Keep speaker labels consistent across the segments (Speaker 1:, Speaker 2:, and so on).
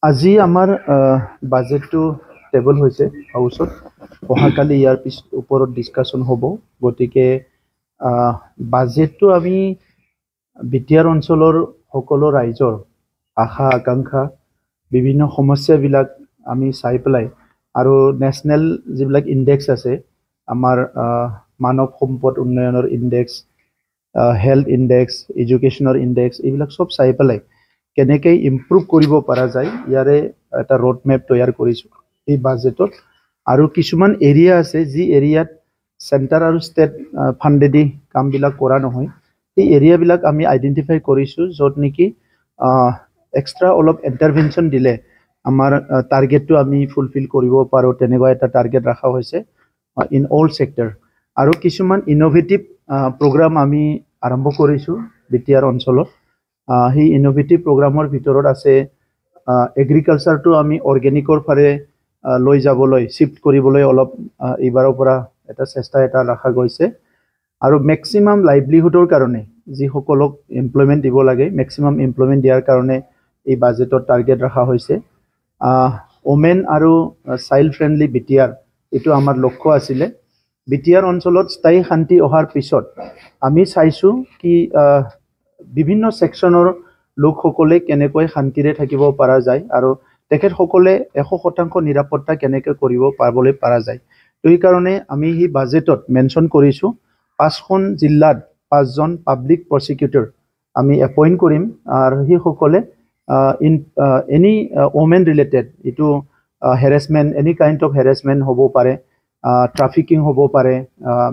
Speaker 1: আজি আমাৰ বাজেটটো টেবল হৈছে হাউচত অহাকালি ইয়াৰ ওপৰত ডিছকাশ্যন হ'ব গতিকে বাজেটটো আমি বিটিআৰ অঞ্চলৰ সকলো ৰাইজৰ আশা আকাংক্ষা বিভিন্ন সমস্যাবিলাক আমি চাই পেলাই আৰু নেশ্যনেল যিবিলাক ইণ্ডেক্স আছে আমাৰ মানৱ সম্পদ উন্নয়নৰ ইণ্ডেক্স হেল্থ ইণ্ডেক্স এডুকেশ্যনৰ ইণ্ডেক্স এইবিলাক সব চাই পেলাই কেনেকৈ ইম্প্ৰুভ কৰিব পৰা যায় ইয়াৰে এটা ৰোড মেপ তৈয়াৰ কৰিছোঁ এই বাজেটত আৰু কিছুমান এৰিয়া আছে যি এৰিয়াত চেণ্টাৰ আৰু ষ্টেট ফাণ্ডেদি কামবিলাক কৰা নহয় এই এৰিয়াবিলাক আমি আইডেণ্টিফাই কৰিছোঁ য'ত নেকি এক্সট্ৰা অলপ ইণ্টাৰভেনশ্যন দিলে আমাৰ টাৰ্গেটটো আমি ফুলফিল কৰিব পাৰোঁ তেনেকুৱা এটা টাৰ্গেট ৰখা হৈছে ইন অল চেক্টৰ আৰু কিছুমান ইন'ভেটিভ প্ৰগ্ৰাম আমি আৰম্ভ কৰিছোঁ বিটিআৰ অঞ্চলত সেই ইন'ভেটিভ প্ৰগ্ৰামৰ ভিতৰত আছে এগ্ৰিকালচাৰটো আমি অৰ্গেনিকৰ ফালে লৈ যাবলৈ শিফ্ট কৰিবলৈ অলপ এইবাৰৰ পৰা এটা চেষ্টা এটা ৰখা গৈছে আৰু মেক্সিমাম লাইভলিহুডৰ কাৰণে যিসকলক এমপ্লয়মেণ্ট দিব লাগে মেক্সিমাম এমপ্লয়মেণ্ট দিয়াৰ কাৰণে এই বাজেটৰ টাৰ্গেট ৰখা হৈছে ওমেন আৰু চাইল্ড ফ্ৰেণ্ডলি বিটিআৰ এইটো আমাৰ লক্ষ্য আছিলে বিটিআৰ অঞ্চলত স্থায়ী শান্তি অহাৰ পিছত আমি চাইছোঁ কি বিভিন্ন ছেকশ্যনৰ লোকসকলে কেনেকৈ শান্তিৰে থাকিব পৰা যায় আৰু তেখেতসকলে 100% নিৰাপত্তা কেনেকৈ কৰিব পাবলৈ পৰা যায় তো এই কাৰণে আমি এই বাজেটত মেনশ্যন কৰিছোঁ 5খন জিলাত 5জন পাব্লিক প্ৰচিকিউটৰ আমি এপইণ্ট কৰিম আৰু সেইসকলে এনি ওমেন ৰিলেটেড এইটো harassment any kind of harassment হ'ব পাৰে ট্ৰাফিকিং হ'ব পাৰে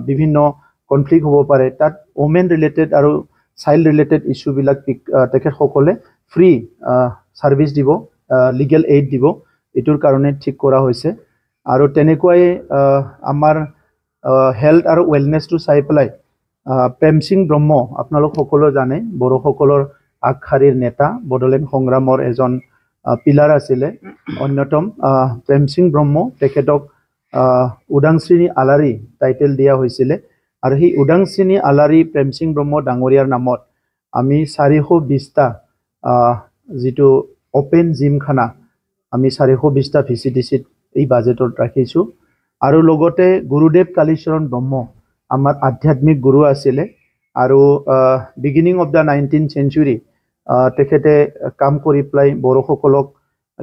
Speaker 1: বিভিন্ন কনফ্লিক্ট হ'ব পাৰে তাত ওমেন ৰিলেটেড আৰু চাইল্ড ৰিলেটেড ইছ্যুবিলাক তেখেতসকলে ফ্ৰী ছাৰ্ভিচ দিব লিগেল এইড দিব এইটোৰ কাৰণে ঠিক কৰা হৈছে আৰু তেনেকুৱাই আমাৰ হেল্থ আৰু ৱেলনেছটো চাই পেলাই প্ৰেম সিং ব্ৰহ্ম আপোনালোক সকলো জানে বড়োসকলৰ আগশাৰীৰ নেতা বড়োলেণ্ড সংগ্ৰামৰ এজন পিলাৰ আছিলে অন্যতম প্ৰেম সিং ব্ৰহ্ম তেখেতক উদাংশ্ৰী আলাৰী টাইটেল দিয়া হৈছিলে আৰু সেই উদাংশ্ৰী আলাৰী প্ৰেম সিং ব্ৰহ্ম ডাঙৰীয়াৰ নামত আমি 420টা যিটো অপেন জিমখানা আমি 420টা ভিচিডিচিত এই বাজেটত ৰাখিছোঁ আৰু লগতে গুৰুদেৱ কালীচৰণ ব্ৰহ্ম আমাৰ আধ্যাত্মিক গুৰু আছিলে আৰু beginning of the 19th century তেখেতে কাম কৰি পেলাই বড়োসকলক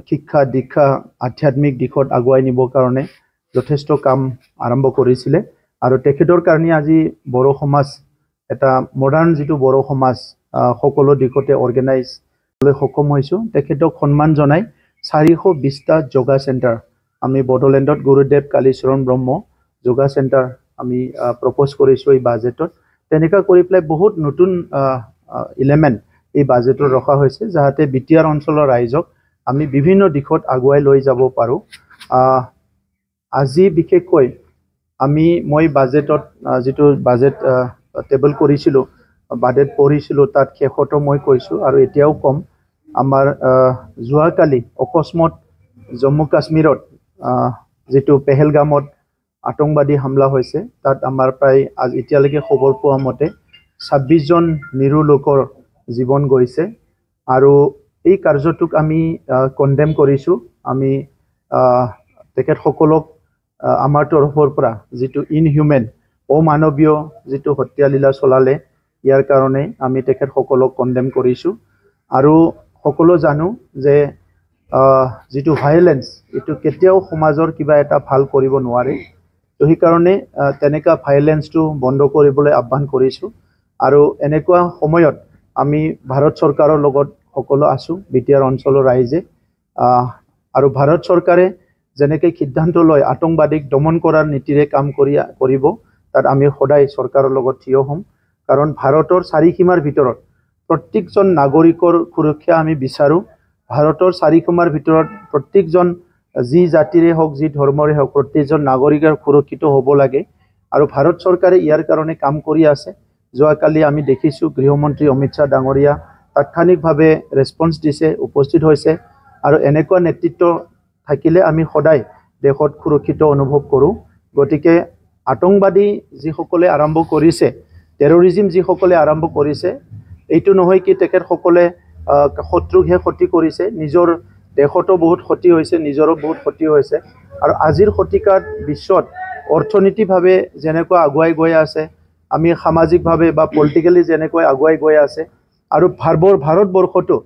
Speaker 1: শিক্ষা দীক্ষা আধ্যাত্মিক দিশত আগুৱাই নিবৰ কাৰণে যথেষ্ট কাম আৰম্ভ কৰিছিলে আৰু তেখেতৰ কাৰণে আজি বড়ো সমাজ এটা মডাৰ্ণ যিটো বড়ো সমাজ সকলো দিশতে অৰ্গেনাইজ লৈ সক্ষম হৈছোঁ তেখেতক সন্মান জনাই 420টা যোগা চেণ্টাৰ আমি বড়োলেণ্ডত গুৰুদেৱ কালীচৰণ ব্ৰহ্ম যোগা চেণ্টাৰ আমি প্ৰপ'জ কৰিছোঁ এই বাজেটত তেনেকুৱা কৰি পেলাই বহুত নতুন এলিমেণ্ট এই বাজেটত ৰখা হৈছে যাতে বিটিআৰ অঞ্চলৰ ৰাইজক আমি বিভিন্ন দিশত আগুৱাই লৈ যাব পাৰোঁ আজি বিশেষকৈ মই বাজেটত যিটো বাজেট টেবল কৰিছিলোঁ বাজেট পঢ়িছিলোঁ তাত শেষতো মই কৈছোঁ আৰু এতিয়াও ক'ম আমাৰ যোৱাকালি অকস্মাত জম্মু কাশ্মীৰত যিটো পেহেলগামত আতংকবাদী হামলা হৈছে তাত আমাৰ প্ৰায় এতিয়ালৈকে খবৰ পোৱা মতে 26জন নিৰু লোকৰ জীৱন গৈছে আৰু এই কাৰ্যটোক আমি কণ্ডেম কৰিছোঁ আমি তেখেতসকলক আমাৰ তৰফৰ পৰা যিটো ইনহিউমেন অমানৱীয় যিটো হত্যালীলা চলালে ইয়াৰ কাৰণে আমি তেখেতসকলক কণ্ডেম কৰিছোঁ আৰু সকলো জানো যে যিটো ভায়োলেন্স এইটো কেতিয়াও সমাজৰ কিবা এটা ভাল কৰিব নোৱাৰে তো সেইকাৰণে তেনেকুৱা ভায়োলেন্সটো বন্ধ কৰিবলৈ আহ্বান কৰিছোঁ আৰু এনেকুৱা সময়ত আমি ভাৰত চৰকাৰৰ লগত সকলো আছোঁ বিটিআৰ অঞ্চলৰ ৰাইজে আৰু ভাৰত চৰকাৰে যেনেকৈ সিদ্ধান্ত লয় আতংকবাদীক দমন কৰাৰ নীতিৰে কাম কৰিব তাত আমি সদায় চৰকাৰৰ লগত থিয় হ'ম কাৰণ ভাৰতৰ চাৰিসীমাৰ ভিতৰত প্ৰত্যেকজন নাগৰিকৰ সুৰক্ষা আমি বিচাৰোঁ ভাৰতৰ চাৰিসীমাৰ ভিতৰত প্ৰত্যেকজন যি জাতিৰে হওক যি ধৰ্মৰে হওক প্ৰত্যেকজন নাগৰিকৰ সুৰক্ষিত হ'ব লাগে আৰু ভাৰত চৰকাৰে ইয়াৰ কাৰণে কাম কৰি আছে যোৱাকালি আমি দেখিছোঁ গৃহমন্ত্ৰী অমিত শ্বাহ ডাঙৰীয়া তাৎক্ষণিকভাৱে ৰেছপন্স দিছে উপস্থিত হৈছে আৰু এনেকুৱা নেতৃত্ব থাকিলে আমি সদায় দেশত সুৰক্ষিত অনুভৱ কৰোঁ গতিকে আতংকবাদী যিসকলে আৰম্ভ কৰিছে টেৰৰিজিম যিসকলে আৰম্ভ কৰিছে এইটো নহয় কি তেখেতসকলে শত্ৰুকহে ক্ষতি কৰিছে, নিজৰ দেশতো বহুত ক্ষতি হৈছে, নিজৰো বহুত ক্ষতি হৈছে। আৰু আজিৰ শতিকাত বিশ্বত অৰ্থনীতিভাৱে যেনেকৈ আগুৱাই গৈ আছে, আমি সামাজিকভাৱে বা পলিটিকেলি যেনেকৈ আগুৱাই গৈ আছে, আৰু ভাৰতবৰ্ষটো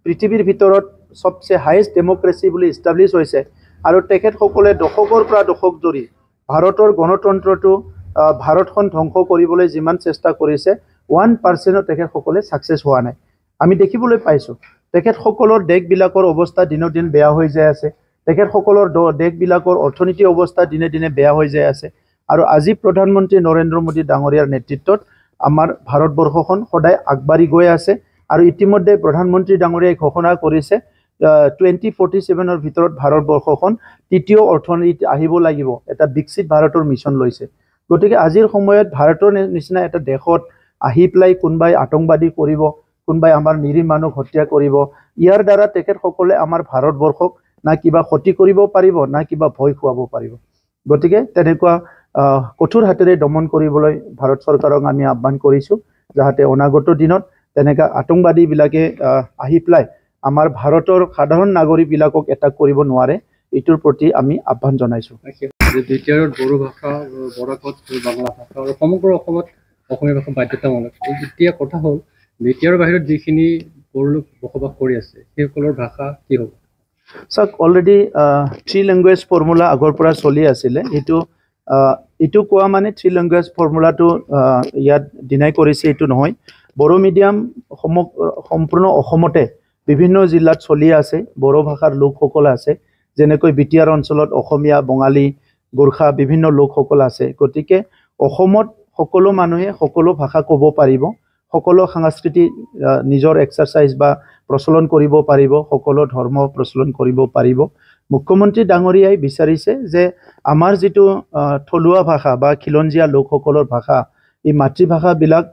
Speaker 1: পৃথিৱীৰ ভিতৰত সবচে হাইয়েষ্ট ডেমক্ৰেসি বুলি ইষ্টাব্লিছ হৈছে। আৰু তেখেতসকলে দশকৰ পৰা দশক ধৰি ভাৰতৰ গণতন্ত্ৰটো ভাৰতখন ধ্বংস কৰিবলৈ যিমান চেষ্টা কৰিছে 1% তেখেতসকলে ছাকচেছ হোৱা নাই। আমি দেখিবলৈ পাইছোঁ তেখেতসকলৰ দেশবিলাকৰ অৱস্থা দিনক দিন বেয়া হৈ যায় আছে, তেখেতসকলৰ দেশবিলাকৰ অৰ্থনীতি অৱস্থা দিনে দিনে বেয়া হৈ যায় আছে। আৰু আজি প্ৰধানমন্ত্ৰী নৰেন্দ্ৰ মোদী ডাঙৰীয়াৰ নেতৃত্বত আমাৰ ভাৰতবৰ্ষখন সদায় আগবাঢ়ি গৈ আছে। আৰু ইতিমধ্যে প্ৰধানমন্ত্ৰী ডাঙৰীয়াই ঘোষণা কৰিছে 2047 ভিতৰত ভাৰতবৰ্ষখন তৃতীয় অৰ্থনীতি আহিব লাগিব, এটা বিকশিত ভাৰতৰ মিছন লৈছে। গতিকে আজিৰ সময়ত ভাৰতৰ নিচিনা এটা দেশত আহি পেলাই কোনোবাই আতংকবাদী কৰিব, কোনোবাই আমাৰ নিৰীহ মানুহ হত্যা কৰিব, ইয়াৰ দ্বাৰা তেখেতসকলে আমাৰ ভাৰতবৰ্ষক না কিবা ক্ষতি কৰিব পাৰিব, না কিবা ভয় খুৱাব পাৰিব। গতিকে তেনেকুৱা কঠোৰ হাতেৰে দমন কৰিবলৈ ভাৰত চৰকাৰক আমি আহ্বান কৰিছোঁ, যাতে অনাগত দিনত তেনেকুৱা আতংকবাদীবিলাকে আহি পেলাই আমাৰ ভাৰতৰ সাধাৰণ নাগৰিকবিলাকক এটাক কৰিব নোৱাৰে, এইটোৰ প্ৰতি আমি আহ্বান জনাইছোঁ।
Speaker 2: বিটিআৰত বড়ো ভাষা, বড়াকত বাংলা ভাষা আৰু সমগ্ৰ অসমত অসমীয়া ভাষা বাধ্যতামূলক। এতিয়া কথা হ'ল বিটিআৰৰ বাহিৰত যিখিনি বড়ো লোক বসবাস কৰি আছে সেইসকলৰ ভাষা কি হ'ব?
Speaker 1: চাওক, অলৰেডি 3 লেংগুৱেজ ফৰ্মুলা আগৰ পৰা চলি আছিলে। এইটো কোৱা মানে 3 লেংগুৱেজ ফৰ্মুলাটো ইয়াত ডিনাই কৰিছে এইটো নহয়। বড়ো মিডিয়াম সম্পূৰ্ণ অসমতে বিভিন্ন জিলাত চলি আছে, বড়ো ভাষাৰ লোকসকল আছে, যেনেকৈ বিটিআৰ অঞ্চলত অসমীয়া, বঙালী, গোৰ্খা বিভিন্ন লোকসকল আছে। গতিকে অসমত সকলো মানুহে সকলো ভাষা ক'ব পাৰিব, সকলো সাংস্কৃতিক নিজৰ এক্সাৰচাইজ বা প্ৰচলন কৰিব পাৰিব, সকলো ধৰ্ম প্ৰচলন কৰিব পাৰিব। মুখ্যমন্ত্ৰী ডাঙৰীয়াই বিচাৰিছে যে আমাৰ যিটো থলুৱা ভাষা বা খিলঞ্জীয়া লোকসকলৰ ভাষা, এই মাতৃভাষাবিলাক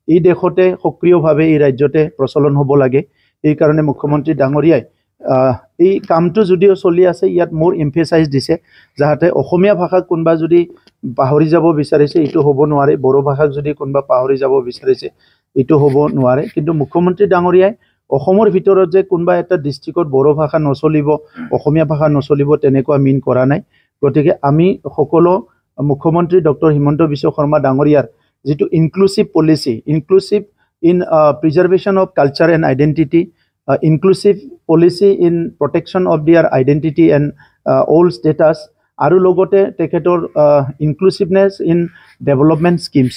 Speaker 1: এই দেশতে সক্ৰিয়ভাৱে এই ৰাজ্যতে প্ৰচলন হ'ব লাগে। এইকাৰণে মুখ্যমন্ত্ৰী ডাঙৰীয়াই এই কামটো যদিও চলি আছে, ইয়াত মোৰ এমফেচাইজ দিছে যাতে অসমীয়া ভাষাক কোনোবা যদি পাহৰি যাব বিচাৰিছে এইটো হ'ব নোৱাৰে, বড়ো ভাষাক যদি কোনোবা পাহৰি যাব বিচাৰিছে এইটো হ'ব নোৱাৰে। কিন্তু মুখ্যমন্ত্ৰী ডাঙৰীয়াই অসমৰ ভিতৰত যে কোনোবা এটা ডিষ্ট্ৰিক্টত বড়ো ভাষা নচলিব, অসমীয়া ভাষা নচলিব তেনেকুৱা মিন কৰা নাই। গতিকে আমি সকলো মুখ্যমন্ত্ৰী ডক্টৰ হিমন্ত বিশ্ব শৰ্মা ডাঙৰীয়াৰ যিটো inclusive policy, inclusive in preservation of culture and identity, inclusive policy in protection of দিয়াৰ আইডেণ্টিটি এণ্ড অল ষ্টেটাছ, আৰু লগতে তেখেতৰ ইনক্লুচিভনেছ ইন ডেভেলপমেণ্ট স্কিমছ,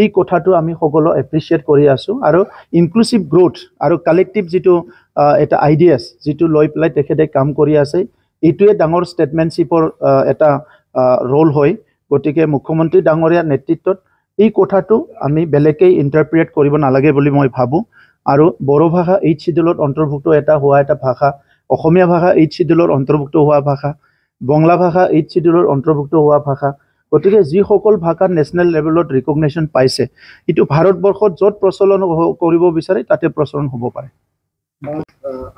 Speaker 1: এই কথাটো আমি সকলো এপ্ৰিচিয়েট কৰি আছোঁ। আৰু ইনক্লুচিভ গ্ৰোথ আৰু কালেক্টিভ যিটো এটা আইডিয়াছ যিটো লৈ পেলাই তেখেতে কাম কৰি আছে, এইটোৱে ডাঙৰ ষ্টেটমেণ্টশ্বিপৰ এটা ৰোল হয়। গতিকে মুখ্যমন্ত্ৰী ডাঙৰীয়াৰ নেতৃত্বত এই কথাটো আমি বেলেগকৈ ইণ্টাৰপ্ৰিট কৰিব নালাগে বুলি মই ভাবোঁ। আৰু বড়ো ভাষা 8th শিডিউলত অন্তৰ্ভুক্ত হোৱা এটা ভাষা, অসমীয়া ভাষা 8th শিডিউলত অন্তৰ্ভুক্ত হোৱা ভাষা, বাংলা ভাষা 8th শিডিউলত অন্তৰ্ভুক্ত হোৱা ভাষা। গতিকে যিসকল ভাষা নেশ্যনেল লেভেলত ৰিকগনেশ্যন পাইছে, এইটো ভাৰতবৰ্ষত য'ত প্ৰচলন কৰিব বিচাৰে তাতে প্ৰচলন হ'ব পাৰে।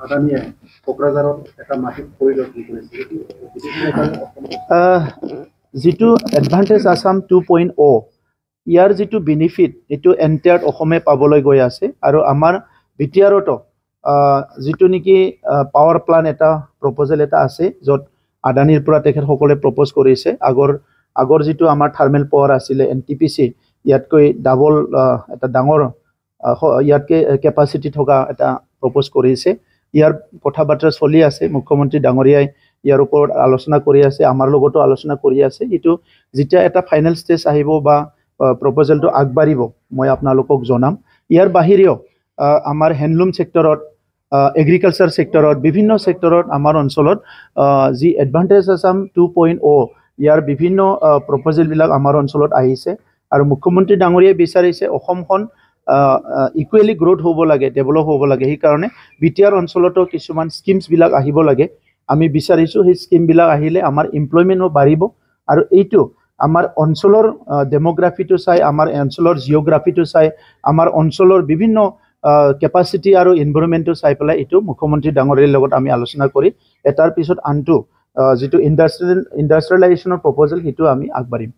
Speaker 2: আদানীয়ে কোকৰাঝাৰত এটা মাটিত পৰিদৰ্শন কৰিছে,
Speaker 1: যিটো এডভান্টেজ আছাম 2.0, ইয়াৰ যিটো বেনিফিট এইটো এণ্টায়াৰ অসমে পাবলৈ গৈ আছে। আৰু আমাৰ বিটিআৰতো যিটো নেকি পাৱাৰ প্লান এটা প্ৰপ'জেল এটা আছে, য'ত আদানীৰ পৰা তেখেতসকলে প্ৰপ'জ কৰিছে। আগৰ যিটো আমাৰ থাৰ্মেল পাৱাৰ আছিলে NTPC, ইয়াতকৈ ডাবল এটা ডাঙৰ ইয়াতকৈ কেপাচিটি থকা এটা প্ৰপ'জ কৰিছে। ইয়াৰ কথা বাৰ্তা চলি আছে, মুখ্যমন্ত্ৰী ডাঙৰীয়াই ইয়াৰ ওপৰত আলোচনা কৰি আছে, আমাৰ লগতো আলোচনা কৰি আছে। এইটো যেতিয়া এটা ফাইনেল ষ্টেজ আহিব বা প্ৰপ'জেলটো আগবাঢ়িব মই আপোনালোকক জনাম। ইয়াৰ বাহিৰেও আমাৰ হেণ্ডলুম ছেক্টৰত, এগ্ৰিকালচাৰ ছেক্টৰত, বিভিন্ন ছেক্টৰত আমাৰ অঞ্চলত যি এডভান্টেজ আছাম 2.0 ইয়াৰ বিভিন্ন প্ৰপ'জেলবিলাক আমাৰ অঞ্চলত আহিছে। আৰু মুখ্যমন্ত্ৰী ডাঙৰীয়াই বিচাৰিছে অসমখন ইকুৱেলি গ্ৰোথ হ'ব লাগে, ডেভেলপ হ'ব লাগে। সেইকাৰণে বিটিআৰ অঞ্চলতো কিছুমান স্কিমছবিলাক আহিব লাগে। আমি বিচাৰিছোঁ সেই স্কিমবিলাক আহিলে আমাৰ এমপ্লয়মেণ্টো বাঢ়িব। আৰু এইটো আমাৰ অঞ্চলৰ ডেম'গ্ৰাফিটো চাই, আমাৰ অঞ্চলৰ জিঅ'গ্ৰাফিটো চাই, আমাৰ অঞ্চলৰ বিভিন্ন কেপাচিটি আৰু এনভাইৰনমেণ্টটো চাই পেলাই এইটো মুখ্যমন্ত্ৰী ডাঙৰীয়াৰ লগত আমি আলোচনা কৰি এটাৰ পিছত আনটো যিটো ইণ্ডাষ্ট্ৰিয়েলাইজেশ্যনৰ প্ৰপ'জেল সেইটো আমি আগবাঢ়িম।